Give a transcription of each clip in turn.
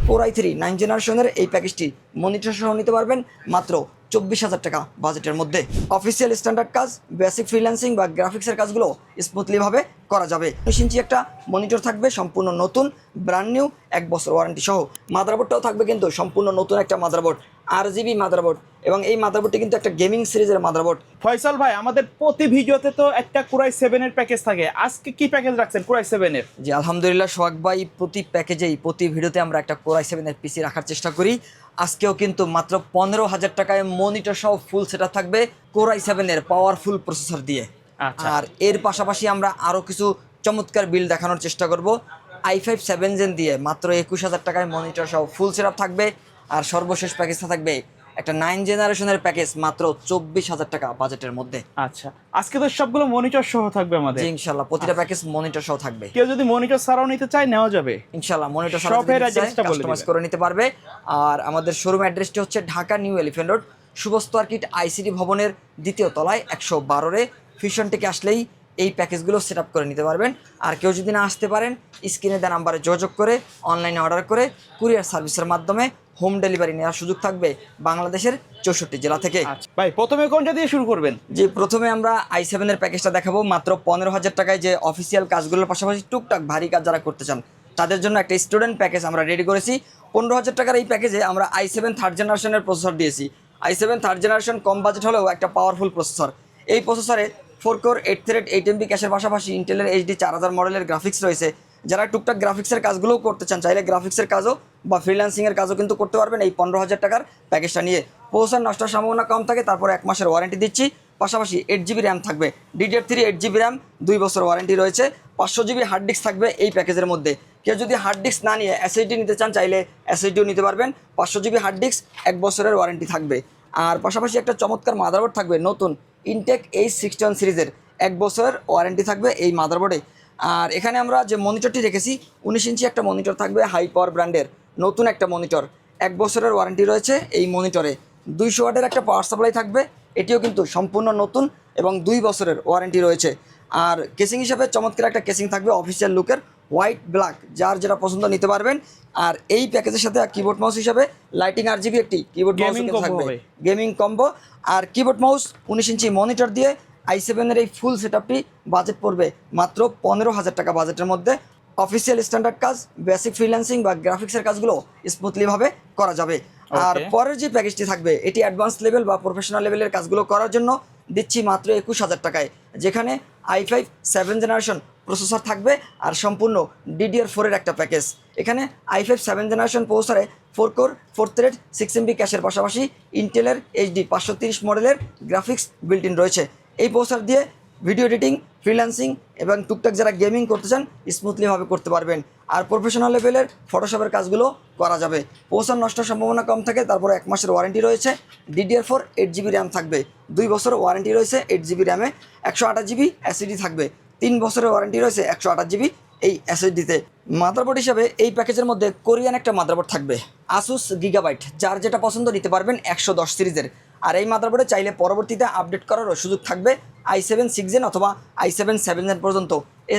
Core i3 9 জেনারেশনের এই প্যাকেজটি monitor সহ নিতে পারবেন মাত্র 24,000 টাকা বাজেটের মধ্যে। অফিসিয়াল স্ট্যান্ডার্ড কাজ, বেসিক ফ্রিল্যান্সিং বা গ্রাফিক্সের কাজগুলো স্মুথলিভাবে করা যাবে। 19 ইঞ্চি একটা মনিটর থাকবে সম্পূর্ণ নতুন, ব্র্যান্ড নিউ, 1 বছর ওয়ারেন্টি সহ। মাদারবোর্ডটাও থাকবে কিন্তু সম্পূর্ণ নতুন একটা মাদারবোর্ড, RGB মাদারবোর্ড, এবং এই মাদারবোর্ডটি কিন্তু একটা গেমিং সিরিজের মাদারবোর্ড। ফয়সাল ভাই, আমাদের প্রতি ভিডিওতে তো একটা Core i7 এর প্যাকেজ থাকে, আজকে কি প্যাকেজ রাখছেন Core i7 এর? জি আলহামদুলিল্লাহ সোহাগ ভাই, প্রতি প্যাকেজেই প্রতি ভিডিওতে আমরা একটা Core i7 এর পিসি রাখার চেষ্টা করি। আজকেও কিন্তু মাত্র 15,000 টাকায় মনিটর সহ ফুল সেটআপ থাকবে Core i7 এর পাওয়ারফুল প্রসেসর দিয়ে। আর এর পাশাপাশি আমরা আরও কিছু চমৎকার বিল দেখানোর চেষ্টা করব। i5 7 জেন দিয়ে মাত্র 21,000 টাকায় মনিটর সহ ফুল সেটআপ থাকবে। আর সর্বশেষ প্যাকেজটা থাকবে একটা 9 জেনারেশনের প্যাকেজ মাত্র 24,000 টাকা বাজেটের মধ্যে। আচ্ছা, আজকে তো সবগুলো মনিটর সহ থাকবে আমাদের। জি ইনশাআল্লাহ প্রতিটা প্যাকেজ মনিটর সহ থাকবে। কেউ যদি মনিটর ছাড়াও নিতে চায় নেওয়া যাবে ইনশাআল্লাহ, মনিটর সহ শপের অ্যাড্রেসটা বলে কাস্টমাইজ করে নিতে পারবে। আর আমাদের শোরুম অ্যাড্রেসটি হচ্ছে Dhaka new elephant road, শুভস্ত আর্কিট ICD ভবনের 2য় তলায় 112 ফিউশন থেকে আসলেই এই প্যাকেজগুলো সেট আপ করে নিতে পারবেন। আর কেউ যদি না আসতে পারেন, স্ক্রিনে দেওয়া নাম্বারে যোগাযোগ করে অনলাইনে অর্ডার করে কুরিয়ার সার্ভিসের মাধ্যমে হোম ডেলিভারি নেওয়ার সুযোগ থাকবে বাংলাদেশের 64 জেলা থেকে। ভাই প্রথমে কোনটা দিয়ে শুরু করবেন? যে প্রথমে আমরা i7 এর প্যাকেজটা দেখাবো মাত্র 15,000 টাকায়, যে অফিসিয়াল কাজগুলোর পাশাপাশি টুকটাক ভারী কাজ যারা করতে চান তাদের জন্য একটা স্টুডেন্ট প্যাকেজ আমরা রেডি করেছি। 15,000 টাকার এই প্যাকেজে আমরা i7 থার্ড জেনারেশনের প্রসেসর দিয়েছি। i7 থার্ড জেনারেশন কম বাজেট হলেও একটা পাওয়ারফুল প্রসেসর। এই প্রসেসরে 4 কোর 8 থ্রেড 8 MB ক্যাশের পাশাপাশি ইন্টেলের HD 4000 মডেলের গ্রাফিক্স রয়েছে। যারা টুকটাক গ্রাফিক্সের কাজগুলোও করতে চান, চাইলে গ্রাফিক্সের কাজও বা ফ্রিল্যান্সিংয়ের কাজও কিন্তু করতে পারবেন এই 15,000 টাকার প্যাকেজটা নিয়ে। প্রসেসর নষ্টের সম্ভাবনা কম থাকে, তারপরে 1 মাসের ওয়ারেন্টি দিচ্ছি। পাশাপাশি 8GB র্যাম থাকবে, DDR3 8GB র্যাম, 2 বছর ওয়ারেন্টি রয়েছে। 500GB হার্ড ডিস্ক থাকবে এই প্যাকেজের মধ্যে। কেউ যদি হার্ড ডিস্ক না নিয়ে SSD নিতে চান, চাইলে SSDও নিতে পারবেন। 500GB হার্ড ডিস্ক, 1 বছরের ওয়ারেন্টি থাকবে। আর পাশাপাশি একটা চমৎকার মাদারবোর্ড থাকবে নতুন ইনটেক H61 সিরিজের, 1 বছরের ওয়ারেন্টি থাকবে এই মাদারবোর্ডে। আর এখানে আমরা যে মনিটরটি রেখেছি 19 ইঞ্চি একটা মনিটর থাকবে, হাই পাওয়ার ব্র্যান্ডের নতুন একটা মনিটর, 1 বছরের ওয়ারেন্টি রয়েছে এই মনিটরে। 200 ওয়াটের একটা পাওয়ার সাপ্লাই থাকবে, এটিও কিন্তু সম্পূর্ণ নতুন এবং 2 বছরের ওয়ারেন্টি রয়েছে। আর কেসিং হিসাবে চমৎকার একটা কেসিং থাকবে অফিসিয়াল লুকের, হোয়াইট ব্ল্যাক, যার যেটা পছন্দ নিতে পারবেন। আর এই প্যাকেজের সাথে কিবোর্ড মাউস হিসাবে লাইটিং RGB একটি কিবোর্ড মাউস থাকবে, গেমিং কম্বো। আর কিবোর্ড মাউস 19 ইঞ্চি মনিটর দিয়ে i7 এর এই ফুল সেটআপটি বাজেট পড়বে মাত্র 15,000 টাকা বাজেটের মধ্যে। অফিসিয়াল স্ট্যান্ডার্ড কাজ, বেসিক ফ্রিল্যান্সিং বা গ্রাফিক্সের কাজগুলো স্মুথলিভাবে করা যাবে। আর পরের যে প্যাকেজটি থাকবে এটি অ্যাডভান্স লেভেল বা প্রফেশনাল লেভেলের কাজগুলো করার জন্য দিচ্ছি মাত্র 21,000 টাকায়, যেখানে i5 7 জেনারেশন প্রসেসর থাকবে আর সম্পূর্ণ DDR4 এর একটা প্যাকেজ। এখানে i5 7 জেনারেশন প্রসেসরে 4 কোর 4 থ্রেড 6 MB ক্যাশের পাশাপাশি ইন্টেলের HD 530 মডেলের গ্রাফিক্স বিল্ট ইন রয়েছে। এই প্রসেসর দিয়ে ভিডিও এডিটিং, ফ্রিল্যান্সিং এবং টুকটাক যারা গেমিং করতে চান স্মুথলিভাবে করতে পারবেন। আর প্রফেশনাল লেভেলের ফটোশপের কাজগুলো করা যাবে। প্রসেসর নষ্টের সম্ভাবনা কম থাকে, তারপরে 1 মাসের ওয়ারেন্টি রয়েছে। DDR4 8GB র্যাম থাকবে, 2 বছর ওয়ারেন্টি রয়েছে 8GB র্যামে। 128GB SSD থাকবে, 3 বছরের ওয়ারেন্টি রয়েছে 128GB এই SSDতে। মাদারবোর্ড হিসাবে এই প্যাকেজের মধ্যে কোরিয়ান একটা মাদারবোর্ড থাকবে, Asus Gigabyte, যার যেটা পছন্দ নিতে পারবেন 110 সিরিজের। আর এই মাদারবোর্ডে চাইলে পরবর্তীতে আপডেট করারও সুযোগ থাকবে i7 6 জেন অথবা i7 7 জেন পর্যন্ত।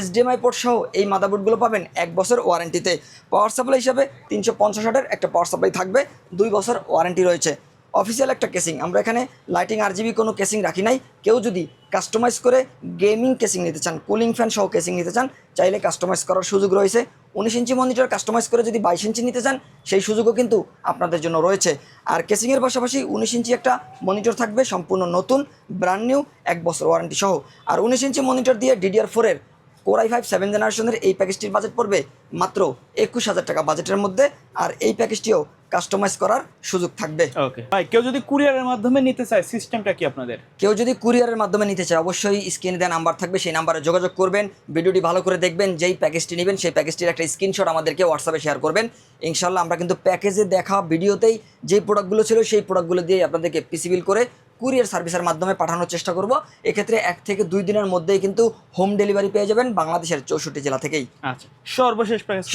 HDMI পোর্ট সহ এই মাদারবোর্ডগুলো পাবেন 1 বছর ওয়ারেন্টিতে। পাওয়ার সাপ্লাই হিসাবে 350 ওয়াটের একটা পাওয়ার সাপ্লাই থাকবে, 2 বছর ওয়ারেন্টি রয়েছে। অফিসিয়াল একটা কেসিং, আমরা এখানে লাইটিং RGB কোনো কেসিং রাখি নাই। কেউ যদি কাস্টমাইজ করে গেমিং কেসিং নিতে চান, কুলিং ফ্যান সহ কেসিং নিতে চান, চাইলে কাস্টমাইজ করার সুযোগ রয়েছে। 19 ইঞ্চি মনিটর কাস্টমাইজ করে যদি 22 ইঞ্চি নিতে চান, সেই সুযোগও কিন্তু আপনাদের জন্য রয়েছে। আর কেসিংয়ের পাশাপাশি 19 ইঞ্চি একটা মনিটর থাকবে সম্পূর্ণ নতুন, ব্র্যান্ড নিউ, 1 বছর ওয়ারেন্টি সহ। আর 19 ইঞ্চি মনিটর দিয়ে DDR4 এর Core i5 7 জেনারেশনের এই প্যাকেজটির বাজেট পড়বে মাত্র 21,000 টাকা বাজেটের মধ্যে। আর এই প্যাকেজটিও কাস্টমাইজ করার সুযোগ থাকবে। ওকে ভাই, কেউ যদি কুরিয়ারের মাধ্যমে নিতে চায় সিস্টেমটা কি আপনাদের? কেউ যদি কুরিয়ারের মাধ্যমে নিতে চায় অবশ্যই স্ক্রিনে দেওয়া নাম্বার থাকবে, সেই নাম্বারে যোগাযোগ করবেন। ভিডিওটি ভালো করে দেখবেন, যেই প্যাকেজটি নেবেন সেই প্যাকেজটির একটা স্ক্রিনশট আমাদেরকে হোয়াটসঅ্যাপে শেয়ার করবেন। ইনশাল্লাহ আমরা কিন্তু প্যাকেজে দেখা ভিডিওতেই যেই প্রোডাক্টগুলো ছিল সেই প্রোডাক্টগুলো দিয়ে আপনাদেরকে পিসি বিল করে কুরিয়ার সার্ভিসের মাধ্যমে পাঠানোর চেষ্টা করব। এক্ষেত্রে 1 থেকে 2 দিনের মধ্যেই কিন্তু হোম ডেলিভারি পেয়ে যাবেন বাংলাদেশের 64 জেলা থেকেই। আচ্ছা,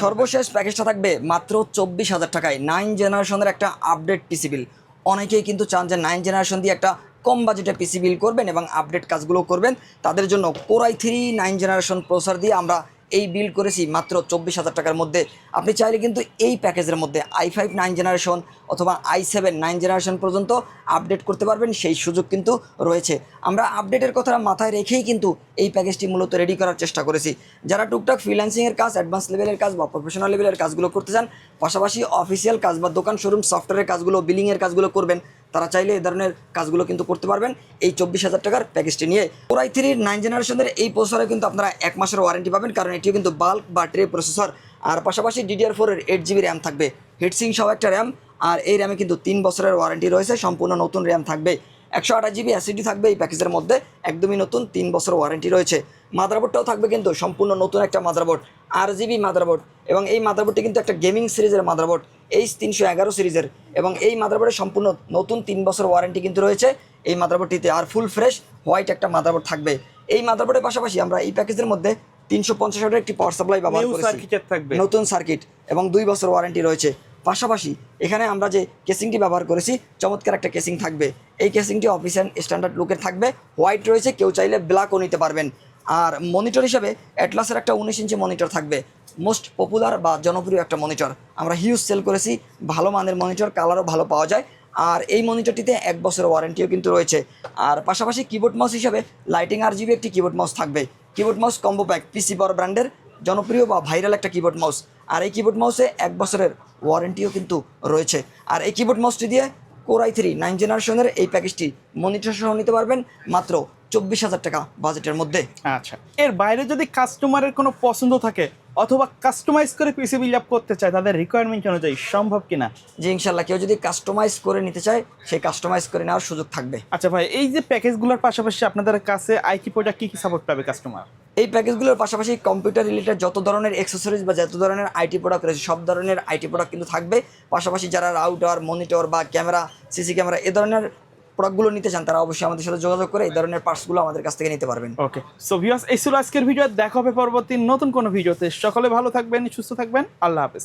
সর্বশেষ প্যাকেজটা থাকবে মাত্র 24,000 টাকায়, 9 জেনারেশনের একটা আপডেট পিসি বিল। অনেকেই কিন্তু চান যে 9 জেনারেশন দিয়ে একটা কম বাজেটে পিসি বিল করবেন এবং আপডেট কাজগুলো করবেন। তাদের জন্য Core i3 9 জেনারেশন প্রসেসর দিয়ে আমরা এই বিল্ড করেছি মাত্র 24,000 টাকার মধ্যে। আপনি চাইলে কিন্তু এই প্যাকেজের মধ্যে i5 9 জেনারেশন অথবা i7 9 জেনারেশন পর্যন্ত আপডেট করতে পারবেন, সেই সুযোগ কিন্তু রয়েছে। আমরা আপডেটের কথা মাথায় রেখেই কিন্তু এই প্যাকেজটি মূলত রেডি করার চেষ্টা করেছি। যারা টুকটাক ফ্রিল্যান্সিংয়ের কাজ, অ্যাডভান্স লেভেলের কাজ বা প্রফেশনাল লেভেলের কাজগুলো করতে চান, পাশাপাশি অফিসিয়াল কাজ বা দোকান শোরুম সফটওয়্যারের কাজগুলো, বিলিংয়ের কাজগুলো করবেন, তারা চাইলে এই ধরনের কাজগুলো কিন্তু করতে পারবেন এই 24,000 টাকার প্যাকেজটি নিয়ে। Core i3 9 জেনারেশনের এই প্রসেসরে কিন্তু আপনারা 1 মাসের ওয়ারেন্টি পাবেন, কারণ এটিও কিন্তু বাল্ক বা ট্রে প্রসেসর। আর পাশাপাশি DDR4 এর 8GB র্যাম থাকবে, হিটসিং সহ একটা র্যাম। আর এই র্যামে কিন্তু 3 বছরের ওয়ারেন্টি রয়েছে, সম্পূর্ণ নতুন র্যাম থাকবে। 128GB SSD থাকবে এই প্যাকেজের মধ্যে, একদমই নতুন, 3 বছর ওয়ারেন্টি রয়েছে। মাদারবোর্ডটাও থাকবে কিন্তু সম্পূর্ণ নতুন একটা মাদারবোর্ড, RGB মাদারবোর্ড। এবং এই মাদারবোর্ডটি কিন্তু একটা গেমিং সিরিজের মাদারবোর্ড, H311 সিরিজের। এবং এই মাদারবোর্ডের সম্পূর্ণ নতুন 3 বছর ওয়ারেন্টি কিন্তু রয়েছে এই মাদারবোর্ডটিতে। আর ফুল ফ্রেশ হোয়াইট একটা মাদারবোর্ড থাকবে। এই মাদারবোর্ডের পাশাপাশি আমরা এই প্যাকেজের মধ্যে 350 ওয়াটের একটি পাওয়ার সাপ্লাই ব্যবহার করেছি, নতুন সার্কিট, এবং 2 বছর ওয়ারেন্টি রয়েছে। পাশাপাশি এখানে আমরা যে কেসিংটি ব্যবহার করেছি, চমৎকার একটা কেসিং থাকবে। এই কেসিংটি অফিসিয়াল স্ট্যান্ডার্ড লুকের থাকবে, হোয়াইট রয়েছে, কেউ চাইলে ব্ল্যাকও নিতে পারবেন। আর মনিটর হিসেবে অ্যাটলাসের একটা 19 ইঞ্চি মনিটর থাকবে, মোস্ট পপুলার বা জনপ্রিয় একটা মনিটর। আমরা হিউজ সেল করেছি, ভালো মানের মনিটর, কালারও ভালো পাওয়া যায়। আর এই মনিটরটিতে 1 বছর ওয়ারেন্টিও কিন্তু রয়েছে। আর পাশাপাশি কিবোর্ড মাউস হিসেবে লাইটিং RGB একটি কিবোর্ড মাউস থাকবে। কিবোর্ড মাউস কম্বো প্যাক, পিসি পাওয়ার ব্র্যান্ডের জনপ্রিয় বা ভাইরাল একটা কিবোর্ড মাউস। আর এই কিবোর্ড মাউসে 1 বছরের ওয়ারেন্টিও কিন্তু রয়েছে। আর এই কিবোর্ড মাউসটি দিয়ে Core i3 9 জেনারেশনের এই প্যাকেজটি মনিটর সহ নিতে পারবেন মাত্র 24,000 টাকা বাজেটের মধ্যে। আচ্ছা, এর বাইরে যদি কাস্টমারের কোনো পছন্দ থাকে অথবা কাস্টমাইজ করে পিসি বিল্ড আপ করতে চায়, তাদের রিকোয়ারমেন্ট অনুযায়ী সম্ভব কিনা? যে ইনশাল্লাহ কেউ যদি কাস্টমাইজ করে নিতে চায়, সেই কাস্টমাইজ করে নেওয়ার সুযোগ থাকবে। আচ্ছা ভাই, এই যে প্যাকেজগুলোর পাশাপাশি আপনাদের কাছে আইটি প্রোডাক্ট কি সাপোর্ট পাবে কাস্টমার? এই প্যাকেজগুলোর পাশাপাশি কম্পিউটার রিলেটেড যত ধরনের অ্যাক্সেসরিজ বা যত ধরনের আইটি প্রোডাক্ট রয়েছে, সব ধরনের আইটি প্রোডাক্ট কিন্তু থাকবে। পাশাপাশি যারা রাউটার, মনিটর বা ক্যামেরা, সিসি ক্যামেরা এ ধরনের প্রোডাক্টগুলো নিতে চান, তারা অবশ্যই আমাদের সাথে যোগাযোগ করে এই ধরনের পার্টসগুলো আমাদের কাছ থেকে নিতে পারবেন। ওকে, সো ভিউয়ার্স, এই ছিল আজকের ভিডিও। দেখা হবে পরবর্তী নতুন কোনো ভিডিওতে। সকলে ভালো থাকবেন, সুস্থ থাকবেন, আল্লাহ হাফেজ।